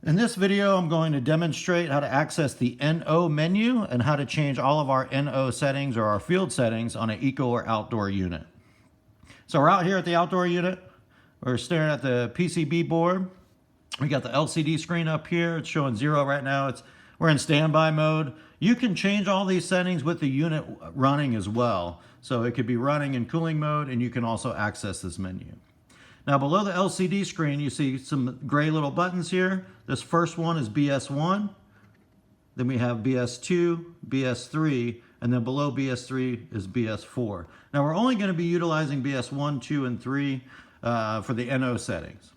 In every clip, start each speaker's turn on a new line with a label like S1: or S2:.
S1: In this video, I'm going to demonstrate how to access the NO menu and how to change all of our NO settings or our field settings on an eco or outdoor unit. So we're out here at the outdoor unit. We're staring at the PCB board. We got the LCD screen up here. It's showing 0 right now. We're in standby mode. You can change all these settings with the unit running as well. So it could be running in cooling mode, and you can also access this menu. Now below the LCD screen, you see some gray little buttons here. This first one is BS1. Then we have BS2, BS3, and then below BS3 is BS4. Now we're only going to be utilizing BS1, 2, and 3 for the NO settings.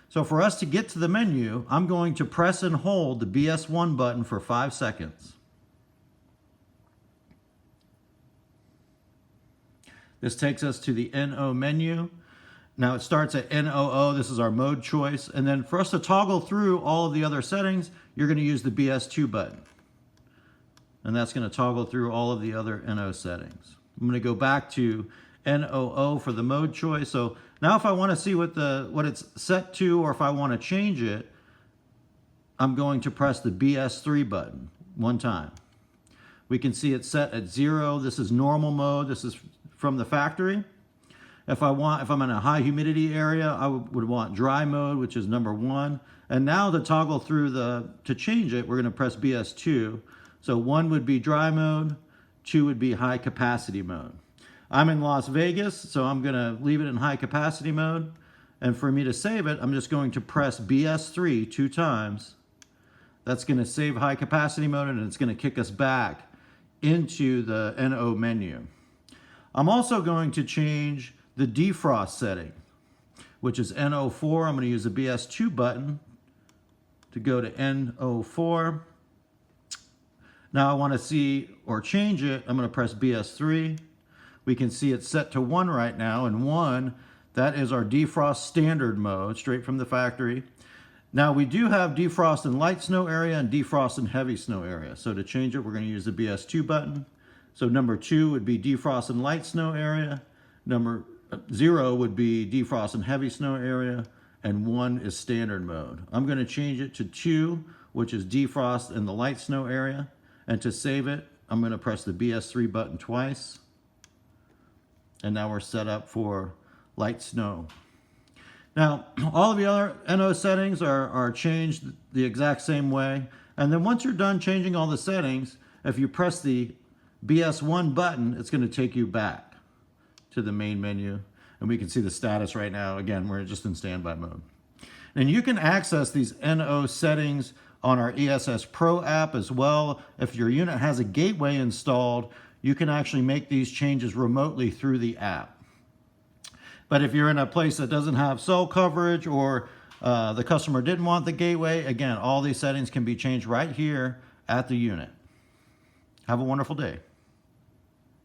S1: So for us to get to the menu, I'm going to press and hold the BS1 button for 5 seconds. This takes us to the NO menu. Now it starts at NOO, this is our mode choice. And then for us to toggle through all of the other settings, you're going to use the BS2 button. And that's going to toggle through all of the other NO settings. I'm going to go back to NOO for the mode choice. So now if I want to see what it's set to, or if I want to change it, I'm going to press the BS3 button one time. We can see it's set at 0. This is normal mode. This is from the factory. If I'm in a high humidity area, I would want dry mode, which is number 1. And now to toggle through to change it, we're going to press BS2. So 1 would be dry mode, 2 would be high capacity mode. I'm in Las Vegas, so I'm going to leave it in high capacity mode. And for me to save it, I'm just going to press BS3 2 times. That's going to save high capacity mode, and it's going to kick us back into the NO menu. I'm also going to change the defrost setting, which is NO4. I'm going to use the BS2 button to go to NO4. Now I want to see or change it. I'm going to press BS3. We can see it's set to 1 right now, and 1, that is our defrost standard mode, straight from the factory. Now we do have defrost in light snow area and defrost in heavy snow area. So to change it, we're going to use the BS2 button. So number 2 would be defrost in light snow area. Number 0 would be defrost in heavy snow area, and 1 is standard mode. I'm going to change it to 2, which is defrost in the light snow area. And to save it, I'm going to press the BS3 button twice. And now we're set up for light snow. Now, all of the other NO settings are changed the exact same way. And then once you're done changing all the settings, if you press the BS1 button, it's going to take you back to the main menu. And we can see the status right now. Again, we're just in standby mode. And you can access these NO settings on our ESS Pro app as well. If your unit has a gateway installed, you can actually make these changes remotely through the app. But if you're in a place that doesn't have cell coverage, or the customer didn't want the gateway, again, all these settings can be changed right here at the unit. Have a wonderful day.